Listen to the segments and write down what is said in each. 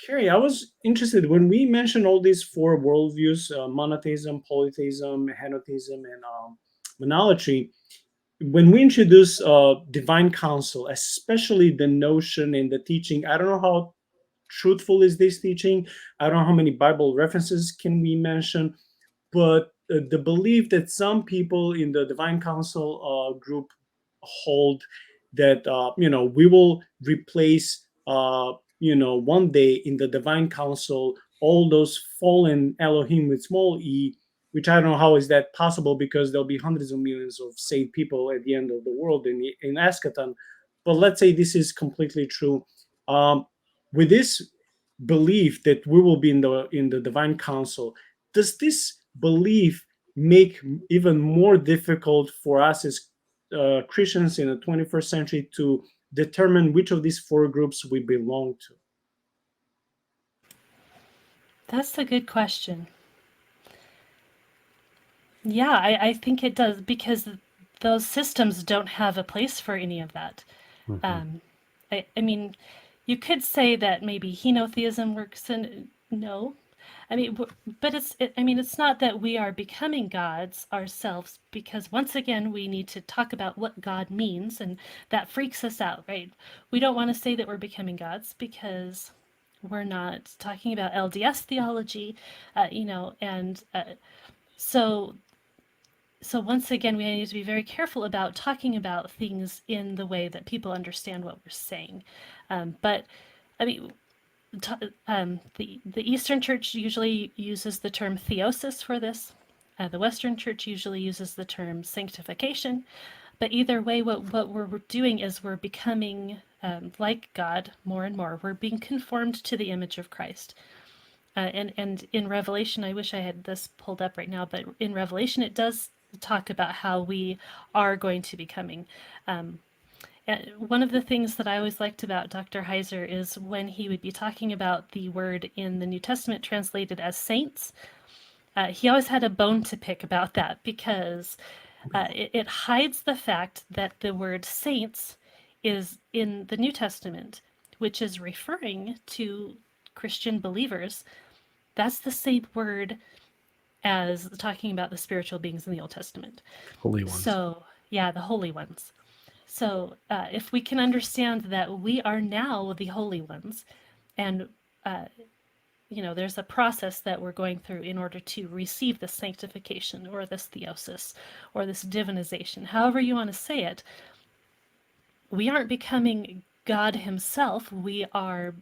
Carrie, I was interested when we mentioned all these four worldviews: monotheism, polytheism, henotheism, and monolatry. When we introduce divine counsel, especially the notion and the teaching, I don't know how truthful is this teaching. I don't know how many Bible references can we mention, but the belief that some people in the divine council group hold, that we will replace one day in the divine council all those fallen elohim with small e, which I don't know how is that possible, because there'll be hundreds of millions of saved people at the end of the world in eschaton. But let's say this is completely true. um, with this belief that we will be in the divine council, does this belief make even more difficult for us as Christians in the 21st century to determine which of these four groups we belong to? That's a good question. Yeah, I think it does, because those systems don't have a place for any of that. Mhm. I mean, you could say that maybe henotheism works in, no. I mean, but I mean, it's not that we are becoming gods ourselves, because once again, we need to talk about what God means, and that freaks us out, right? We don't want to say that we're becoming gods, because we're not talking about LDS theology, and so once again, we need to be very careful about talking about things in the way that people understand what we're saying. But I mean, the Eastern Church usually uses the term theosis for this. The Western Church usually uses the term sanctification. But either way, what we're doing is we're becoming like God more and more. We're being conformed to the image of Christ. And in Revelation, I wish I had this pulled up right now, but in Revelation, it does talk about how we are going to be coming. And one of the things that I always liked about Dr. Heiser is when he would be talking about the word in the New Testament translated as saints. He always had a bone to pick about that, because it hides the fact that the word saints is in the New Testament, which is referring to Christian believers. That's the same word as talking about the spiritual beings in the Old Testament. Holy ones. So, yeah, the holy ones. So, if we can understand that we are now the holy ones, and there's a process that we're going through in order to receive this sanctification, or this theosis, or this divinization, however you want to say it, we aren't becoming God Himself. We are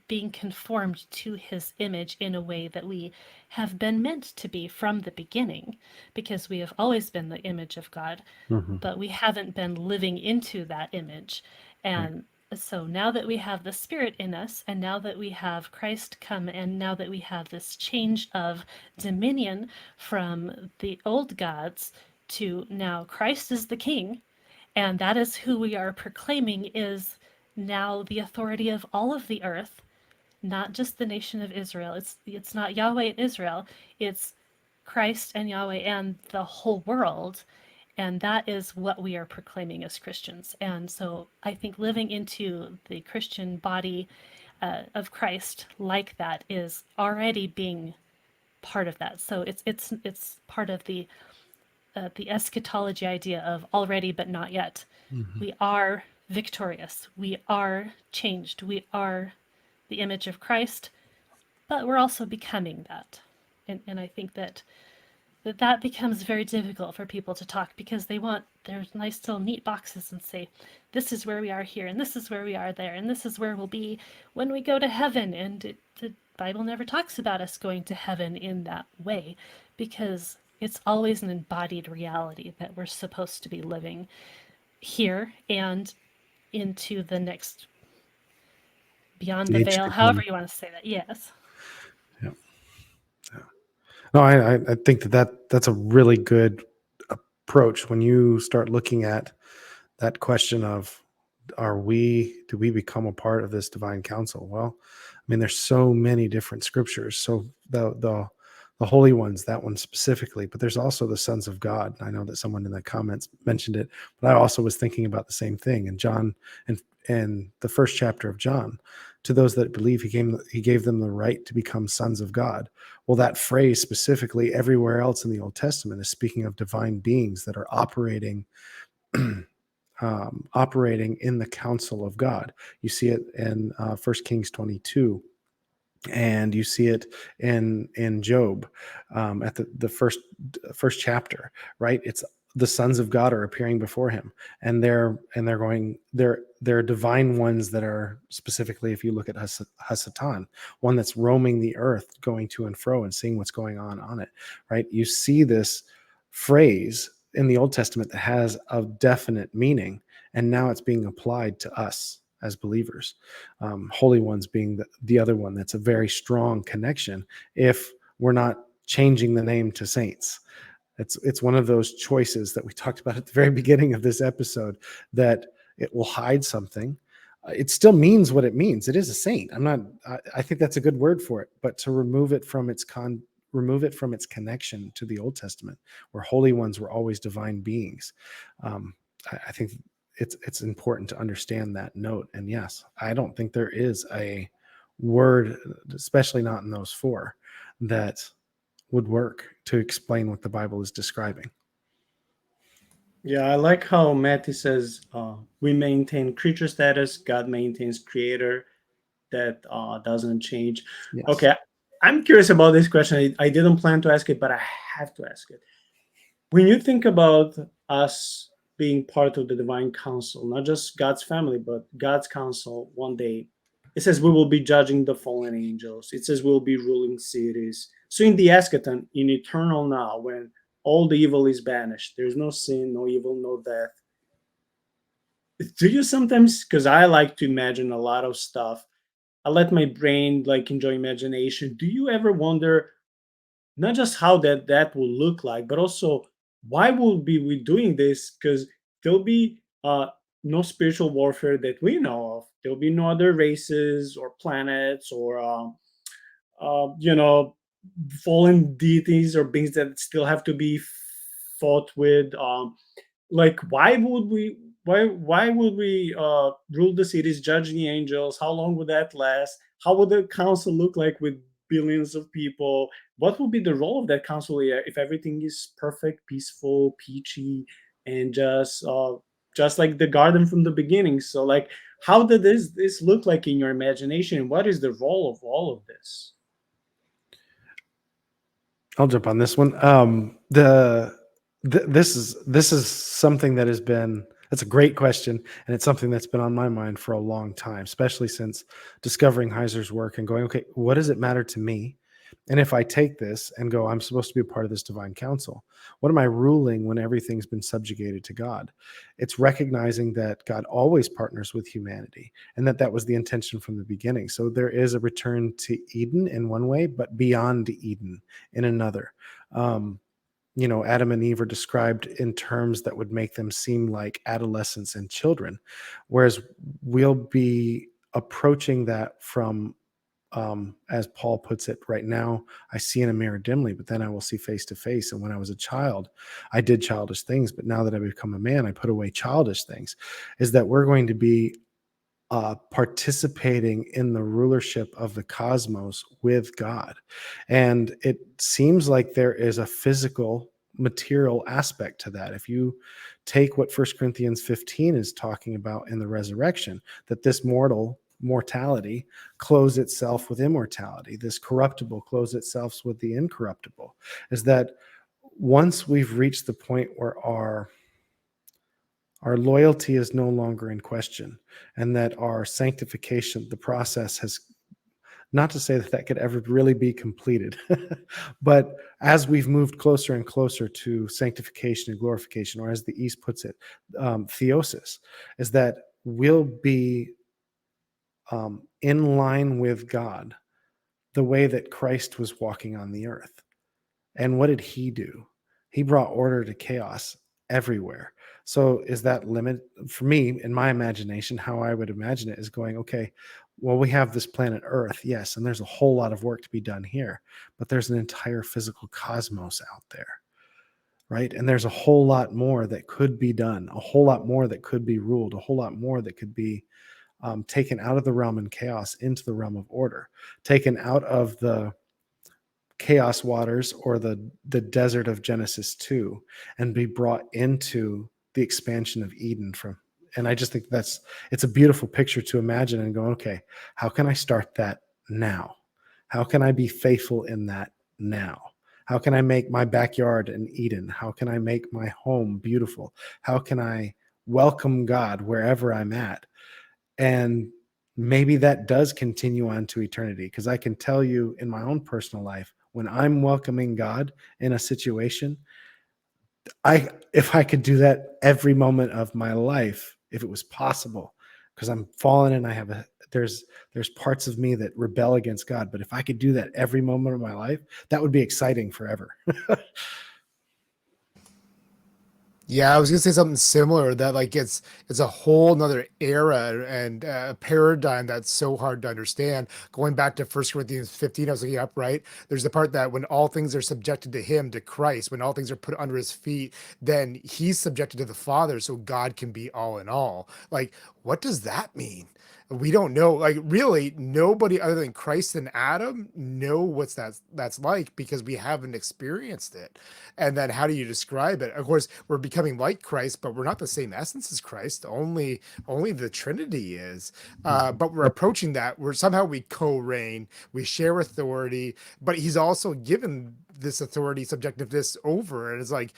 being conformed to His image in a way that we have been meant to be from the beginning, because we have always been the image of God, Mhm. but we haven't been living into that image. And so now that we have the Spirit in us, and now that we have Christ come, and now that we have this change of dominion from the old gods to now Christ is the King, and that is who we are proclaiming is now the authority of all of the earth, not just the nation of Israel. It's not Yahweh and Israel, it's Christ and Yahweh and the whole world. And that is what we are proclaiming as Christians. And so I think living into the Christian body of Christ like that is already being part of that. So it's part of the eschatology idea of already but not yet. Mhm. We are victorious. We are changed. We are the image of Christ, but we're also becoming that. And I think that becomes very difficult for people to talk, because they want their nice little neat boxes and say, this is where we are here, and this is where we are there, and this is where we'll be when we go to heaven. And the Bible never talks about us going to heaven in that way, because it's always an embodied reality that we're supposed to be living here and into the next, beyond the Age veil, to however come. you want to say that. Yes. Yeah. Yeah. No, I think that's a really good approach when you start looking at that question of, do we become a part of this divine council? Well, I mean, there's so many different scriptures. So the holy ones, that one specifically, but there's also the sons of God. I know that someone in the comments mentioned it, but I also was thinking about the same thing. And John, and the first chapter of John To those that believe, he gave them the right to become sons of God. Well, that phrase specifically everywhere else in the Old Testament is speaking of divine beings that are operating operating in the counsel of God. You see it in 1 Kings 22, and you see it in Job at the first chapter, right? It's the sons of God are appearing before him, and they're divine ones that are specifically, if you look at Hasatan, one that's roaming the earth, going to and fro and seeing what's going on it, right? You see this phrase in the Old Testament that has a definite meaning, and now it's being applied to us as believers. Holy ones being the other one that's a very strong connection if we're not changing the name to saints. It's one of those choices that we talked about at the very beginning of this episode, that it will hide something. It still means what it means. It is a saint. I think that's a good word for it, but to remove it from its connection to the Old Testament, where holy ones were always divine beings. I think it's important to understand that note. And yes, I don't think there is a word, especially not in those four, that would work to explain what the Bible is describing. Yeah, I like how Matty says we maintain creature status, God maintains creator. That doesn't change. Yes. Okay, I'm curious about this question. I didn't plan to ask it, but I have to ask it. When you think about us being part of the divine council, not just God's family, but God's council one day, it says we will be judging the fallen angels. It says we'll be ruling cities. So in the eschaton, in eternal now, when all the evil is banished, there's no sin, no evil, no death. Do you sometimes, because I like to imagine a lot of stuff, I let my brain like enjoy imagination. Do you ever wonder not just how that will look like, but also why will be we doing this? Because there'll be no spiritual warfare that we know of. There'll be no other races or planets or you know, fallen deities or beings that still have to be fought with. Like why would we rule the cities, judge the angels? How long would that last? How would the council look like with billions of people? What would be the role of that council if everything is perfect, peaceful, peachy, and just like the garden from the beginning? So like how did this look like in your imagination? What is the role of all of this? I'll jump on this one. This is something that has been, that's a great question, and it's something that's been on my mind for a long time, especially since discovering Heiser's work and going, okay, what does it matter to me? And if I take this and go, I'm supposed to be a part of this divine council, what am I ruling when everything's been subjugated to God? It's recognizing that God always partners with humanity, and that was the intention from the beginning. So there is a return to Eden in one way, but beyond Eden in another. Adam and Eve are described in terms that would make them seem like adolescents and children, whereas we'll be approaching that from, as Paul puts it, right now, I see in a mirror dimly, but then I will see face to face. And when I was a child, I did childish things, but now that I become a man, I put away childish things. Is that we're going to be participating in the rulership of the cosmos with God. And it seems like there is a physical, material aspect to that. If you take what 1 Corinthians 15 is talking about in the resurrection, that this mortality clothes itself with immortality, this corruptible clothes itself with the incorruptible, is that once we've reached the point where our loyalty is no longer in question, and that our sanctification, the process has, not to say that could ever really be completed, but as we've moved closer and closer to sanctification and glorification, or as the East puts it, theosis, is that we'll be in line with God the way that Christ was walking on the earth. And what did he do? He brought order to chaos everywhere. So is that limit for me in my imagination? How I would imagine it is going, okay, well, we have this planet Earth, yes, and there's a whole lot of work to be done here, but there's an entire physical cosmos out there, right? And there's a whole lot more that could be done, a whole lot more that could be ruled, a whole lot more that could be taken out of the realm in chaos into the realm of order, taken out of the chaos waters or the desert of Genesis 2 and be brought into the expansion of Eden from. And I just think it's a beautiful picture to imagine and go, okay, how can I start that now? How can I be faithful in that now? How can I make my backyard an Eden? How can I make my home beautiful? How can I welcome God wherever I'm at? And maybe that does continue on to eternity, because I can tell you in my own personal life, when I'm welcoming God in a situation, if I could do that every moment of my life, if it was possible, because I'm fallen and there's parts of me that rebel against God, but if I could do that every moment of my life, that would be exciting forever. Yeah, I was gonna say something similar, that like it's a whole nother era and paradigm that's so hard to understand. Going back to 1 Corinthians 15, I was looking up, right? There's the part that when all things are subjected to him, to Christ, when all things are put under his feet, then he's subjected to the Father, so God can be all in all. Like, what does that mean? We don't know. Like, really, nobody other than Christ and Adam know what's that's like, because we haven't experienced it. And then how do you describe it? Of course, we're becoming like Christ, but we're not the same essence as Christ. Only the Trinity is. But we're approaching that. We co-reign, we share authority, but he's also given this authority subjectiveness over. And it's like,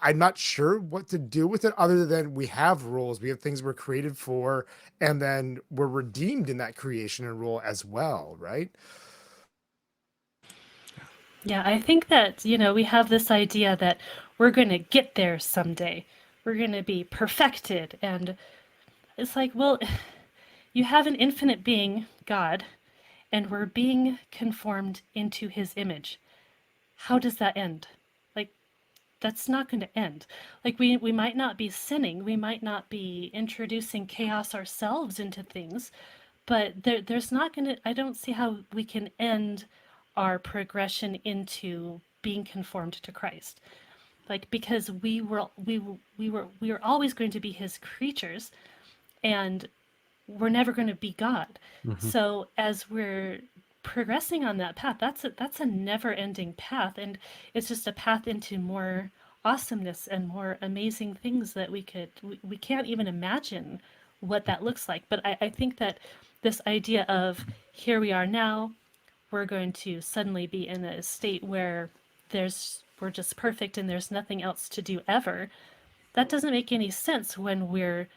I'm not sure what to do with it, other than we have rules, we have things we're created for, and then we're redeemed in that creation and rule as well, right? Yeah, I think that, we have this idea that we're going to get there someday. We're going to be perfected. And it's like, well, you have an infinite being, God, and we're being conformed into his image. How does that end? Like, that's not going to end. Like, we might not be sinning, we might not be introducing chaos ourselves into things, but there's not going to, I don't see how we can end our progression into being conformed to Christ. Like, because we were always going to be his creatures, and we're never going to be God. Mhm. So as we're progressing on that path, that's a never-ending path, and it's just a path into more awesomeness and more amazing things that we can't even imagine what that looks like. But I think that this idea of, here we are now, we're going to suddenly be in a state where we're just perfect and there's nothing else to do ever, that doesn't make any sense when we're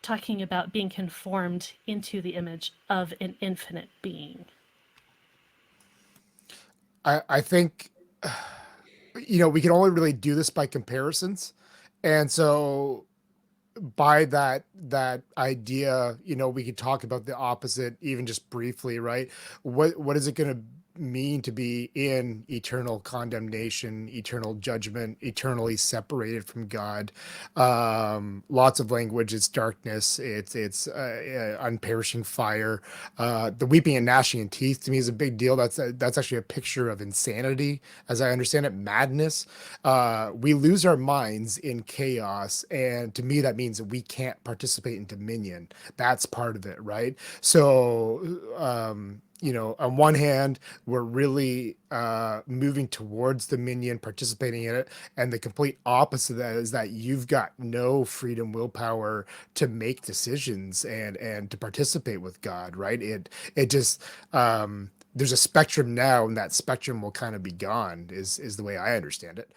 talking about being conformed into the image of an infinite being. I think, we can only really do this by comparisons. And so by that idea, we could talk about the opposite even just briefly, right? What is it going to mean to be in eternal condemnation, eternal judgment, eternally separated from God? Lots of language. It's darkness. It's unperishing fire. The weeping and gnashing of teeth to me is a big deal. That's actually a picture of insanity, as I understand it, madness. We lose our minds in chaos, and to me that means that we can't participate in dominion. That's part of it, right? So on one hand, we're really moving towards dominion, participating in it, and the complete opposite of that is that you've got no freedom, willpower to make decisions and to participate with God, right? It just there's a spectrum now, and that spectrum will kind of be gone, is the way I understand it.